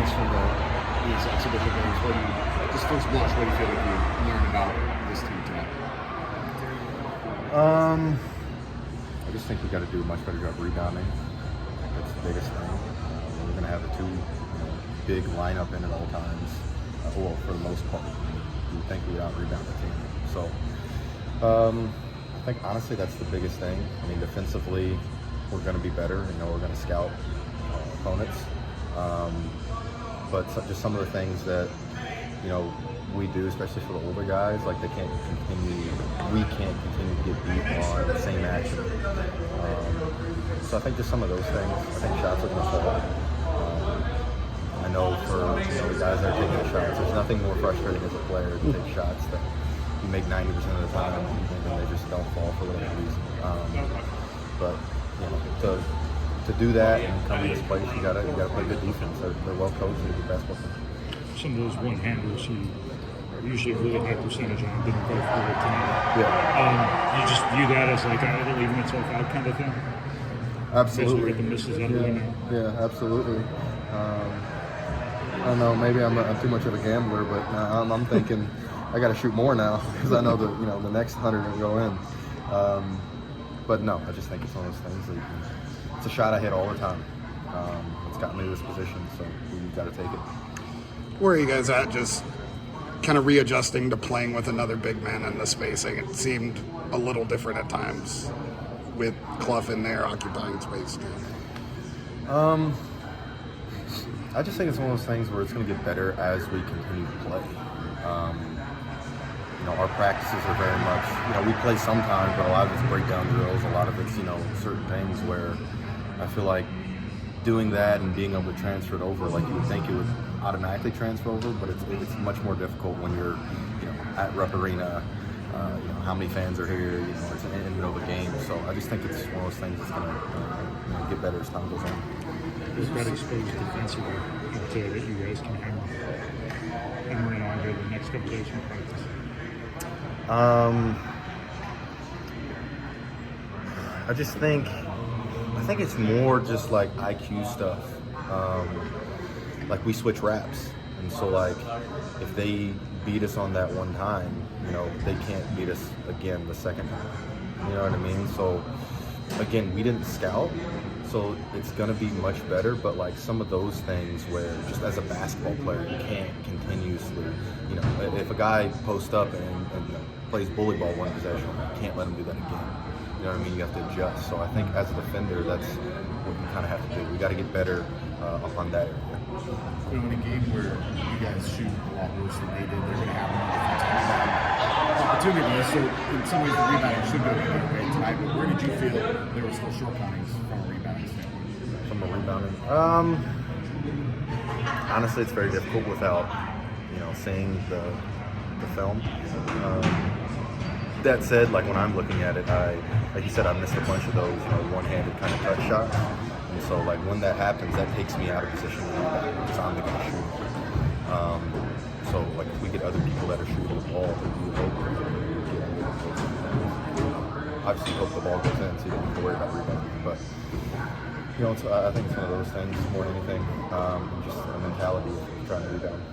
learns from these exhibition games? What do you, just first blush, what do you feel like you learned about this team tonight? I just think we got to do a much better job rebounding. That's the biggest thing. We're going to have the two big lineup in at all times. Well, for the most part, you would think we would out-rebound the team. So, I think honestly that's the biggest thing. I mean, defensively, we're going to be better. We're going to scout opponents. But just some of the things that we do, especially for the older guys, like we can't continue to get beat on the same action. So I think just some of those things. I think shots are going to fall. I know for the guys that are taking the shots, there's nothing more frustrating as a player to take shots that you make 90% of the time and they just don't fall for whatever reason. But to do that and come in this place, you gotta play good defense. They're well coached and good basketball team. Some of those one-handers you usually really high percentage on didn't go for it tonight. Yeah. You just view that as like it'll even itself out kind of thing. Absolutely. The misses under yeah, absolutely. I don't know. Maybe I'm too much of a gambler, but I'm thinking I got to shoot more now because I know the next 100 will go in. But no, I just think it's one of those things that it's a shot I hit all the time. It's gotten me to this position, so we've got to take it. Where are you guys at? Just kind of readjusting to playing with another big man in the spacing. It seemed a little different at times with Clough in there occupying space too. I just think it's one of those things where it's going to get better as we continue to play. Our practices are very much, we play sometimes, but a lot of it's breakdown drills. A lot of it's, certain things where I feel like doing that and being able to transfer it over, like you would think it would automatically transfer over, but it's much more difficult when you're, at Rupp Arena. How many fans are here? It's in the middle of a game. So I just think it's one of those things that's going to get better as time goes on. Who's got exposed defensively that you guys can hammer in on here the next couple days from practice? I think it's more just like IQ stuff. Like we switch wraps, and so like if they beat us on that one time, they can't beat us again the second time. You know what I mean? So again, we didn't scout, so it's gonna be much better. But like some of those things where just as a basketball player, you can't continuously, if a guy posts up and plays bully ball one possession, you can't let him do that again. You know what I mean? You have to adjust. So I think as a defender, that's what we kind of have to do. We got to get better on that area. In a game where you guys shoot a lot worse than they did, they're going to have more opportunities. So in some ways, the rebounding should go their way tonight. But where did you feel there were still shortcomings from a rebounding standpoint? From a rebounding, honestly, it's very difficult without seeing the film. That said, like when I'm looking at it, like you said, I missed a bunch of those one-handed kind of touch shots. And so like when that happens, that takes me out of position because I'm the guy shooting. So like if we get other people that are shooting the ball, we hope obviously hope the ball goes in, so you don't have to worry about rebounding. But I think it's one of those things more than anything, just a mentality of trying to rebound.